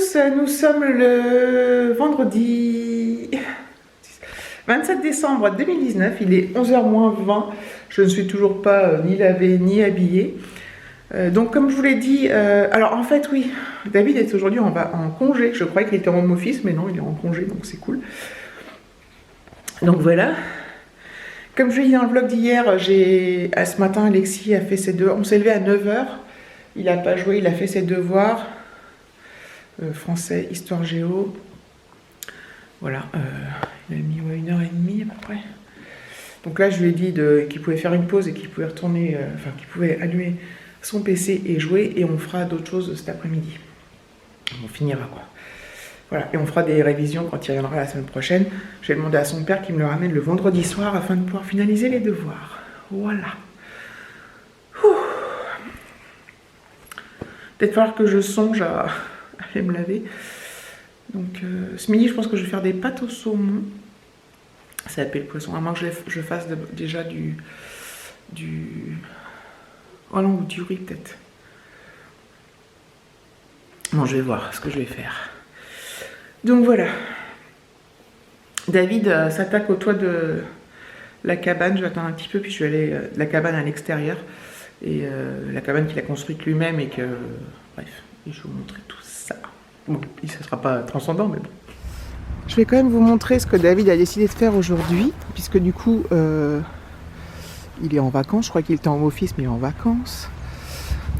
tous, nous sommes le vendredi 27 décembre 2019, il est 11h-20, je ne suis toujours pas ni lavée ni habillée. Donc comme je vous l'ai dit, alors en fait oui, David est aujourd'hui en congé, je croyais qu'il était en home office, mais non, il est en congé, donc c'est cool. Donc voilà. Comme je l'ai dit dans le vlog d'hier, ce matin Alexis a fait ses devoirs, on s'est levé à 9h, il n'a pas joué, il a fait ses devoirs, français, histoire géo, voilà, il a mis 1h30 à peu près. Donc là je lui ai dit qu'il pouvait faire une pause et qu'il pouvait retourner, enfin qu'il pouvait allumer son PC et jouer, et on fera d'autres choses cet après-midi. On finira quoi. Voilà, et on fera des révisions quand il reviendra la semaine prochaine. Je vais demander à son père qu'il me le ramène le vendredi soir afin de pouvoir finaliser les devoirs. Voilà. Peut-être falloir que je songe à aller me laver. Donc ce midi, je pense que je vais faire des pâtes au saumon. Ça s'appelle poisson. À moins que je fasse déjà du... Oh non, du riz peut-être. Bon, je vais voir ce que je vais faire. Donc voilà. David s'attaque au toit de la cabane. Je vais attendre un petit peu, puis je vais aller de la cabane à l'extérieur. Et la cabane qu'il a construite lui-même et que... Bref, et je vais vous montrer tout ça. Bon, ça ne sera pas transcendant, mais bon. Je vais quand même vous montrer ce que David a décidé de faire aujourd'hui, puisque du coup, il est en vacances. Je crois qu'il était en office, mais il est en vacances.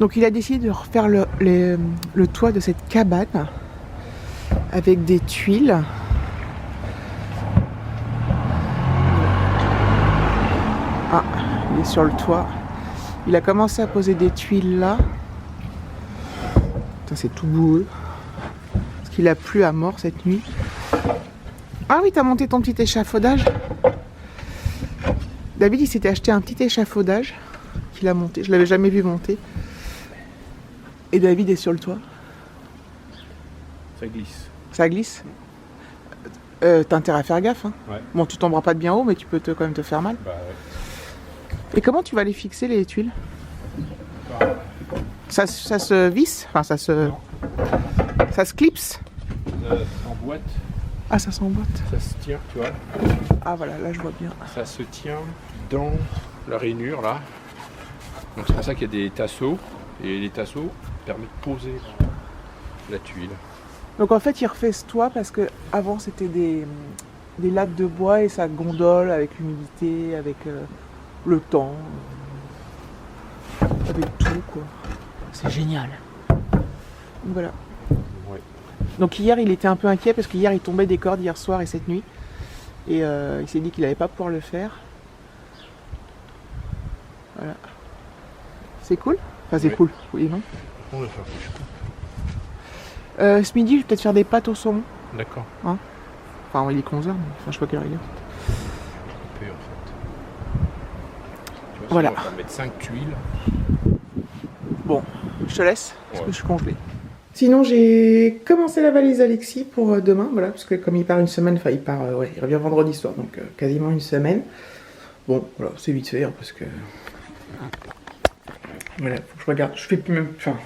Donc il a décidé de refaire le toit de cette cabane avec des tuiles. Ah, il est sur le toit. Il a commencé à poser des tuiles là. Putain, c'est tout boueux. Parce qu'il a plu à mort cette nuit. Ah oui, t'as monté ton petit échafaudage. David, il s'était acheté un petit échafaudage qu'il a monté. Je l'avais jamais vu monter. Et David est sur le toit. Ça glisse. Ça glisse. T'as intérêt à faire gaffe. Hein. Ouais. Bon, tu tomberas pas de bien haut, mais tu peux quand même te faire mal. Bah ouais. Et comment tu vas les fixer, les tuiles? Ça se visse? Enfin, ça se clipse? Ça s'emboîte. Ah, ça s'emboîte. Ça se tient, tu vois. Ah voilà, là je vois bien. Ça se tient dans la rainure là. Donc c'est pour ça qu'il y a des tasseaux. Et les tasseaux permettent de poser la tuile. Donc en fait il refait ce toit parce que avant c'était des lattes de bois et ça gondole avec l'humidité, avec le temps, avec tout quoi. C'est génial. Donc voilà. Ouais. Donc hier il était un peu inquiet parce qu'hier il tombait des cordes hier soir et cette nuit. Et il s'est dit qu'il n'allait pas pouvoir le faire. Voilà. C'est cool? Enfin c'est cool, oui non? On va faire ce midi, je vais peut-être faire des pâtes au saumon. D'accord. Hein, enfin, il est 11h, mais enfin, je sais pas quelle heure il est. On peut en fait. Tu vois, Voilà. On va mettre 5 tuiles. Bon, je te laisse, parce Ouais. que je suis congelée. Sinon, j'ai commencé la valise Alexis pour demain, voilà, parce que comme il part une semaine, enfin, il revient vendredi soir, donc quasiment une semaine. Bon, voilà, c'est vite fait, hein, parce que... Voilà, faut que je regarde, je fais plus même... Enfin...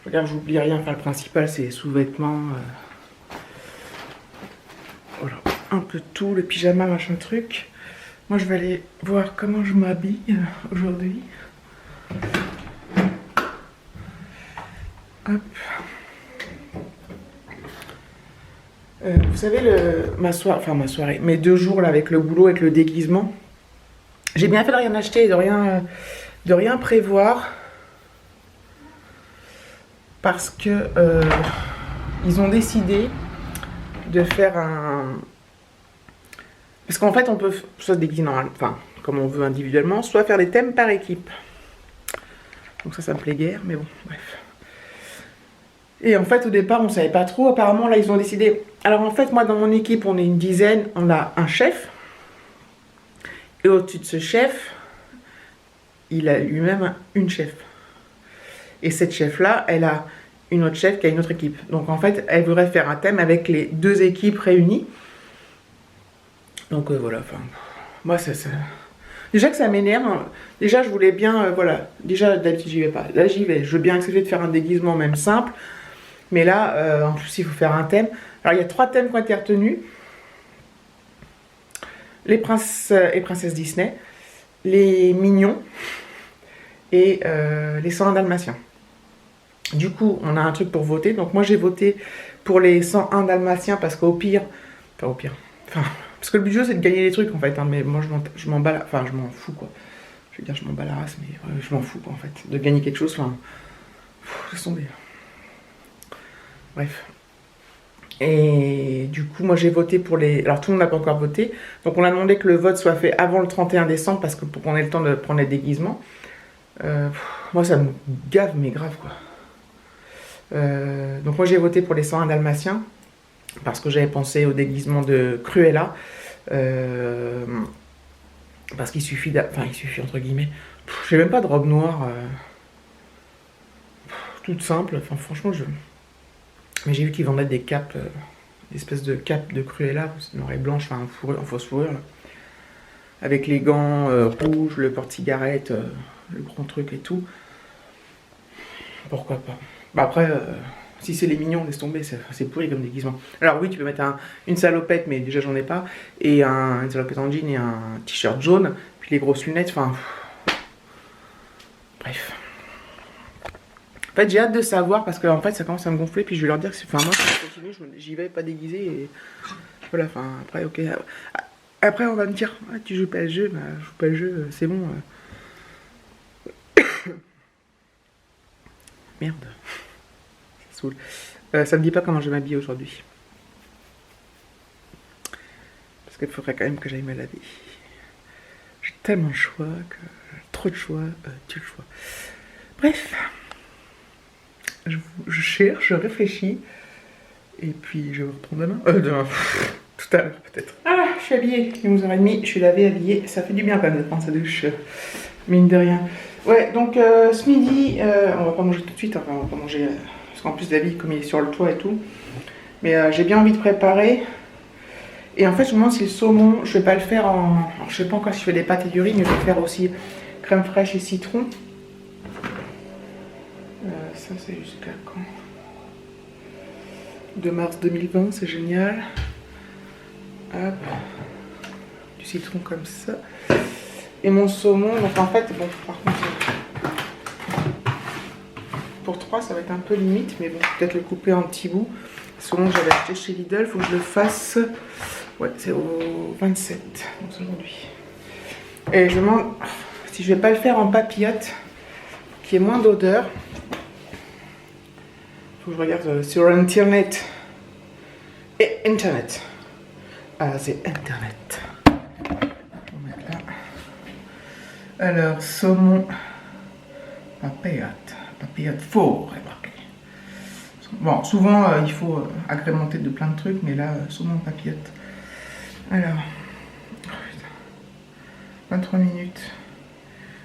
Regarde, j'oublie rien, enfin le principal c'est les sous-vêtements, voilà, un peu tout, le pyjama, machin truc. Moi je vais aller voir comment je m'habille aujourd'hui. Hop. Vous savez, ma soirée, mes 2 jours là avec le boulot, avec le déguisement, j'ai bien fait de rien acheter et de rien prévoir. Parce que ils ont décidé de faire un... Parce qu'en fait, on peut soit se déguiser enfin, comme on veut individuellement, soit faire des thèmes par équipe. Donc ça me plaît guère, mais bon, bref. Et en fait, au départ, on savait pas trop. Apparemment, là, ils ont décidé... Alors en fait, moi, dans mon équipe, on est une dizaine. On a un chef. Et au-dessus de ce chef, il a lui-même une chef. Et cette chef-là, elle a une autre chef qui a une autre équipe. Donc en fait, elle voudrait faire un thème avec les 2 équipes réunies. Donc voilà, enfin... Moi, déjà que ça m'énerve. Hein. Déjà, je voulais bien... voilà. Déjà, d'habitude, j'y vais pas. Là, j'y vais. Je veux bien accepter de faire un déguisement, même simple. Mais là, en plus, il faut faire un thème. Alors, il y a 3 thèmes qui ont été retenus. Les princes et princesses Disney, les mignons et les 101 dalmatiens. Du coup, on a un truc pour voter. Donc moi, j'ai voté pour les 101 dalmatiens parce qu'au pire... Enfin, parce que le but du jeu, c'est de gagner des trucs, en fait. Hein, mais moi, je m'en bats... Enfin, je m'en fous, quoi. Je veux dire, je m'en bats la race, mais je m'en fous, quoi, en fait. De gagner quelque chose, enfin... Laisse tomber. Bref. Et du coup, moi, j'ai voté pour les... Alors, tout le monde n'a pas encore voté. Donc, on a demandé que le vote soit fait avant le 31 décembre parce que pour qu'on ait le temps de prendre les déguisements. Moi, ça me gave, mais grave, quoi. Donc moi j'ai voté pour les 101 dalmatiens parce que j'avais pensé au déguisement de Cruella parce qu'il suffit il suffit entre guillemets, j'ai même pas de robe noire toute simple, enfin franchement mais j'ai vu qu'ils vendaient des capes, des espèces de capes de Cruella noire et blanche, enfin en fausse fourrure là, avec les gants rouges, le porte-cigarette, le grand truc et tout, pourquoi pas. Bah après, si c'est les mignons, laisse tomber, c'est pourri comme déguisement. Alors oui, tu peux mettre une salopette, mais déjà j'en ai pas, et une salopette en jean et un t-shirt jaune, puis les grosses lunettes, enfin... Bref. En fait, j'ai hâte de savoir, parce que en fait, ça commence à me gonfler, puis je vais leur dire que... Enfin, moi, si je continue, j'y vais pas déguisé, et... Voilà, enfin, après, ok... Après, on va me dire, ah, tu joues pas le jeu, bah, je joue pas le jeu, c'est bon... Merde. Ça saoule. Ça me dit pas comment je vais m'habiller aujourd'hui. Parce qu'il faudrait quand même que j'aille me laver. J'ai tellement de choix que... Trop de choix, tu le choix. Bref. Je cherche, je réfléchis. Et puis je reprends demain. Demain. Tout à l'heure peut-être. Ah, je suis habillée. Il est 11h30, je suis lavée, habillée. Ça fait du bien quand même de prendre sa douche. Mine de rien. Ouais, donc ce midi, on va pas manger tout de suite, enfin on va pas manger, parce qu'en plus David, comme il est sur le toit et tout, mais j'ai bien envie de préparer, et en fait je me demande si le saumon, je vais pas le faire en, alors, je sais pas encore si je fais des pâtes et du riz, mais je vais faire aussi crème fraîche et citron. Ça c'est jusqu'à quand? 2 mars 2020, c'est génial. Hop, du citron comme ça. Et mon saumon, donc en fait, bon, par contre, pour 3, ça va être un peu limite, mais bon, peut-être le couper en petits bouts. Le saumon que j'avais acheté chez Lidl, il faut que je le fasse. Ouais, c'est au 27, donc c'est aujourd'hui. Et je me demande si je vais pas le faire en papillote, qui est moins d'odeur. Il faut que je regarde sur Internet. Et Internet. Ah, c'est Internet. Alors, saumon, papillote faux, remarquez. Bon, souvent, il faut agrémenter de plein de trucs, mais là, saumon, papillote. Alors, 23 minutes.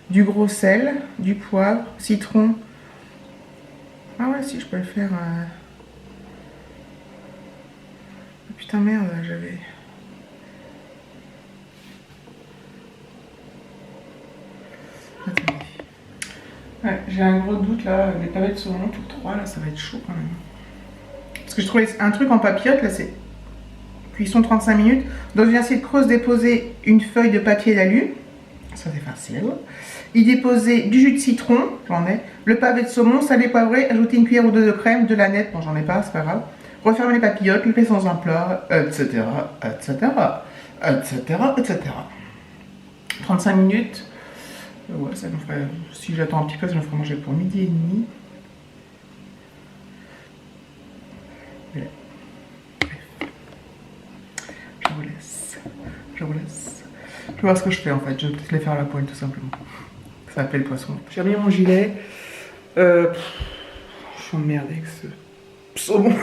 Du gros sel, du poivre, citron. Ah ouais, si, je peux le faire. Putain, merde, j'avais... Ouais, j'ai un gros doute là, les pavés de saumon, tout 3 là, ça va être chaud quand même. Parce que je trouvais un truc en papillote là, c'est cuisson 35 minutes. Dans une assiette creuse, déposer une feuille de papier d'alu, ça c'est facile. Y déposer du jus de citron, j'en ai, le pavé de saumon, salé poivré, ajouter une cuillère ou 2 de crème, de la nette, bon j'en ai pas, c'est pas grave. Refermer les papillotes, le passer dans un plat, etc., etc., etc., etc. 35 minutes. Ouais, ça me ferait, si j'attends un petit peu, ça me ferait manger pour midi et demi. Voilà. Je vous laisse. Je vais voir ce que je fais en fait. Je vais peut-être les faire à la poêle tout simplement. Ça appelle le poisson. J'ai remis mon gilet. Je suis emmerdée avec ce saumon.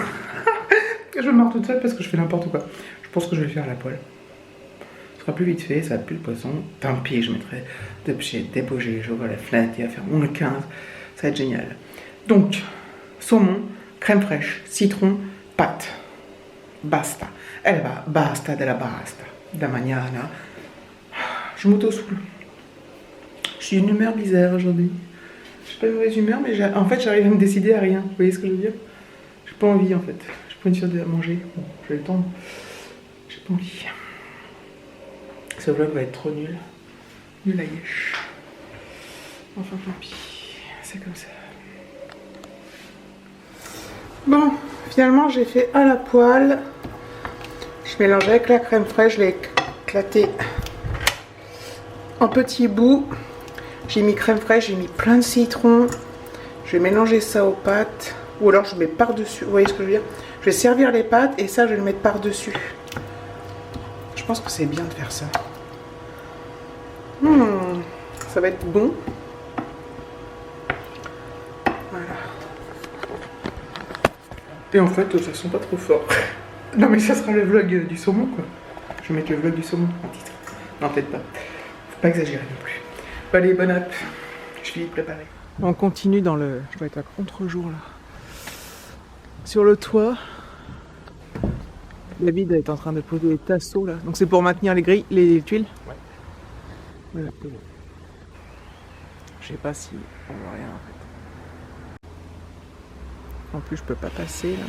Je me marre toute seule parce que je fais n'importe quoi. Je pense que je vais le faire à la poêle. Ce sera plus vite fait, ça va plus le poisson. Tant pis, je mettrai débauché, j'ouvre la fenêtre, il va faire moins 15. Ça va être génial. Donc, saumon, crème fraîche, citron, pâte. Basta. Elle va, basta della basta. Da mañana. Je m'auto-soule. Je suis d'une humeur bizarre aujourd'hui. Je suis pas de mauvaise humeur, mais en fait, j'arrive à me décider à rien. Vous voyez ce que je veux dire? Je suis pas envie en fait. J'ai pas envie de manger. Bon, j'ai le temps. J'ai pas envie. Ce vlog va être trop nul. Nul à yesh. Enfin tant pis. C'est comme ça. Bon, finalement j'ai fait à la poêle. Je mélange avec la crème fraîche. Je l'ai éclaté en petits bouts. J'ai mis crème fraîche, j'ai mis plein de citron. Je vais mélanger ça aux pâtes. Ou alors je mets par-dessus. Vous voyez ce que je veux dire? Je vais servir les pâtes et ça je vais le mettre par-dessus. Je pense que c'est bien de faire ça. Ça va être bon. Voilà. Et en fait, ça sent pas trop fort. Non mais ça sera le vlog du saumon quoi. Je vais mettre le vlog du saumon en titre. Non peut-être pas. Faut pas exagérer non plus. Bon, allez, bonne app. Je vais y préparer. On continue dans le... Je dois être à contre-jour là. Sur le toit. David est en train de poser les tasseaux là. Donc c'est pour maintenir les grilles, les tuiles. Ouais. Voilà. Je sais pas si on voit rien en fait. En plus je peux pas passer là.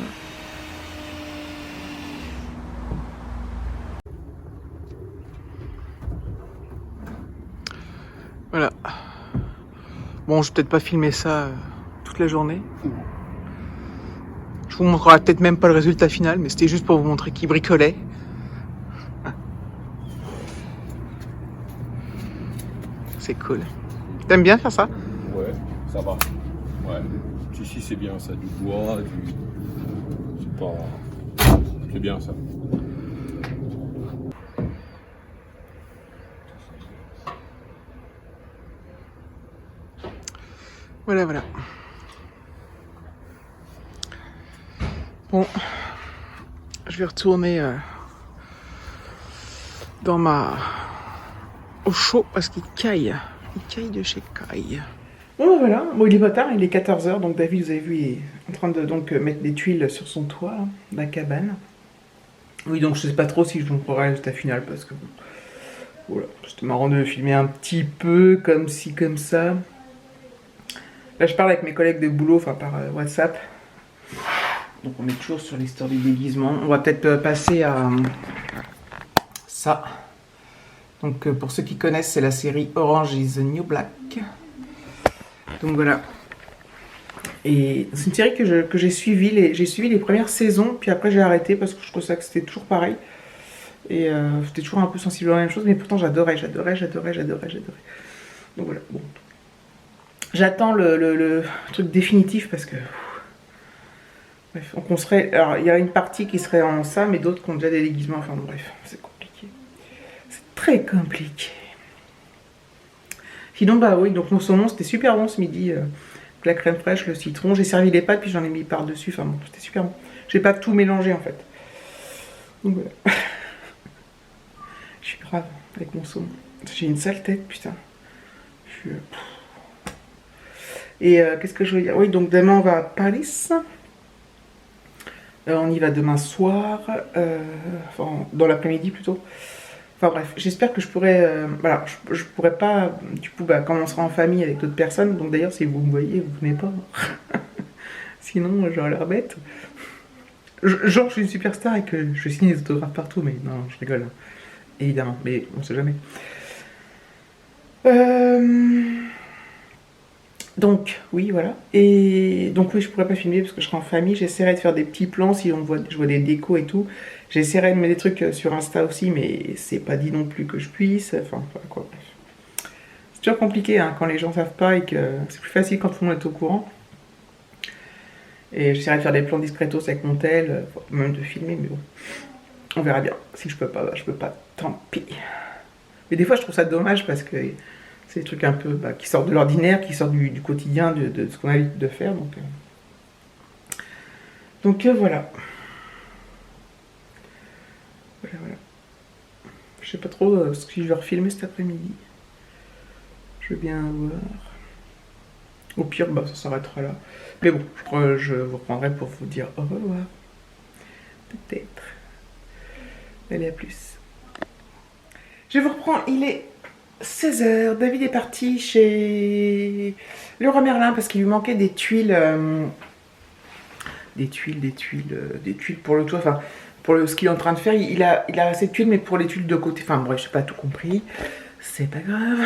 Voilà. Bon, je vais peut-être pas filmer ça toute la journée. Je vous montrerai peut-être même pas le résultat final, mais c'était juste pour vous montrer qu'il bricolait. C'est cool. T'aimes bien faire ça? Ouais, ça va. Ouais. Ici c'est bien ça, du bois, c'est pas... C'est bien ça. Voilà, voilà. Bon, je vais retourner au chaud parce qu'il caille. Il caille de chez Caille. Bon, voilà. Bon, il est pas tard, il est 14 h. Donc David, vous avez vu, il est en train de mettre des tuiles sur son toit, là, de la cabane. Oui, donc je sais pas trop si je vous ferai le résultat final parce que bon, voilà, c'était marrant de filmer un petit peu comme ci, comme ça. Là, je parle avec mes collègues de boulot, enfin par WhatsApp. Donc on est toujours sur l'histoire du déguisement. On va peut-être passer à ça. Donc pour ceux qui connaissent, c'est la série Orange is the New Black. Donc voilà. Et c'est une série que j'ai suivi. J'ai suivi les premières saisons, puis après j'ai arrêté parce que je trouvais ça que c'était toujours pareil. Et j'étais toujours un peu sensible à la même chose, mais pourtant j'adorais. Donc voilà, bon. J'attends le truc définitif parce que... Bref, donc on serait... Alors, il y a une partie qui serait en ça, mais d'autres qui ont déjà des déguisements. Enfin, bref, c'est compliqué. C'est très compliqué. Sinon, bah oui, donc mon saumon, c'était super bon ce midi. La crème fraîche, le citron. J'ai servi les pâtes, puis j'en ai mis par-dessus. Enfin, bon, c'était super bon. J'ai pas tout mélangé, en fait. Donc, voilà. Je suis grave avec mon saumon. J'ai une sale tête, putain. Je suis... Et qu'est-ce que je veux dire? Oui, donc demain on va à Paris. On y va demain soir, enfin, dans l'après-midi plutôt. Enfin bref, j'espère que je pourrai... voilà, je pourrais pas... Du coup, bah, quand on sera en famille avec d'autres personnes, donc d'ailleurs si vous me voyez, vous venez pas. Sinon, j'aurais l'air bête. Genre, je suis une superstar et que je signe des autographes partout, mais non, je rigole. Évidemment, mais on sait jamais. Donc, oui, voilà. Et donc, oui, je pourrais pas filmer parce que je serai en famille. J'essaierai de faire des petits plans si je vois des décos et tout. J'essaierai de mettre des trucs sur Insta aussi, mais c'est pas dit non plus que je puisse. Enfin, voilà quoi. C'est toujours compliqué hein, quand les gens savent pas et que c'est plus facile quand tout le monde est au courant. Et j'essaierai de faire des plans discretos avec mon tel, même de filmer, mais bon. On verra bien. Si je peux pas, bah, je peux pas. Tant pis. Mais des fois, je trouve ça dommage parce que... C'est des trucs un peu qui sortent de l'ordinaire, qui sortent du quotidien, de ce qu'on a l'habitude de faire. Donc voilà. Voilà. Je sais pas trop ce que je vais refilmer cet après-midi. Je veux bien voir. Au pire, bah, ça s'arrêtera là. Mais bon, je crois que je vous reprendrai pour vous dire au revoir. Peut-être. Allez, à plus. Je vous reprends, il est 16 h. David est parti chez Leroy Merlin parce qu'il lui manquait des tuiles des tuiles pour le toit, enfin pour ce qu'il est en train de faire, il a assez de tuiles mais pour les tuiles de côté, enfin bref, j'ai pas tout compris, c'est pas grave.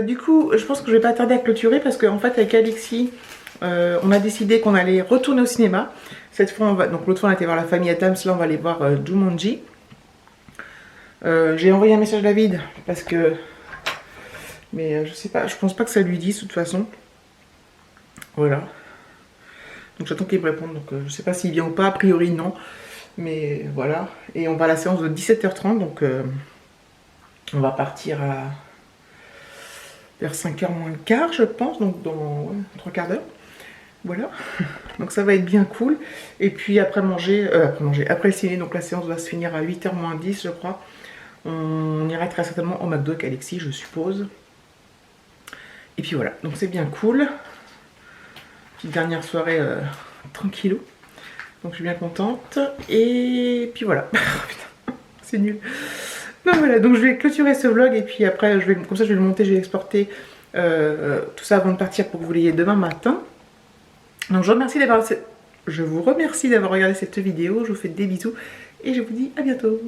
Du coup, je pense que je vais pas tarder à clôturer parce qu'en fait avec Alexis, on a décidé qu'on allait retourner au cinéma. Cette fois, donc l'autre fois on a été voir La Famille Adams, là on va aller voir Jumanji. J'ai envoyé un message à David parce que, mais je sais pas, je pense pas que ça lui dise de toute façon. Voilà. Donc j'attends qu'il me réponde. Donc je sais pas s'il vient ou pas. A priori non. Mais voilà. Et on va à la séance de 17h30. Donc on va partir vers 5h moins le quart, je pense. Donc dans 3 quarts d'heure. Voilà. Donc ça va être bien cool. Et puis après après le ciné, donc la séance va se finir à 8h moins 10, je crois. On ira très certainement au McDo avec Alexis, je suppose. Et puis voilà. Donc c'est bien cool. Dernière soirée tranquillou, donc je suis bien contente. Et puis voilà. Putain, c'est nul. Donc voilà, donc je vais clôturer ce vlog et puis après comme ça je vais le monter, je vais exporter tout ça avant de partir pour que vous l'ayez demain matin. Donc je vous remercie d'avoir regardé cette vidéo, je vous fais des bisous et je vous dis à bientôt.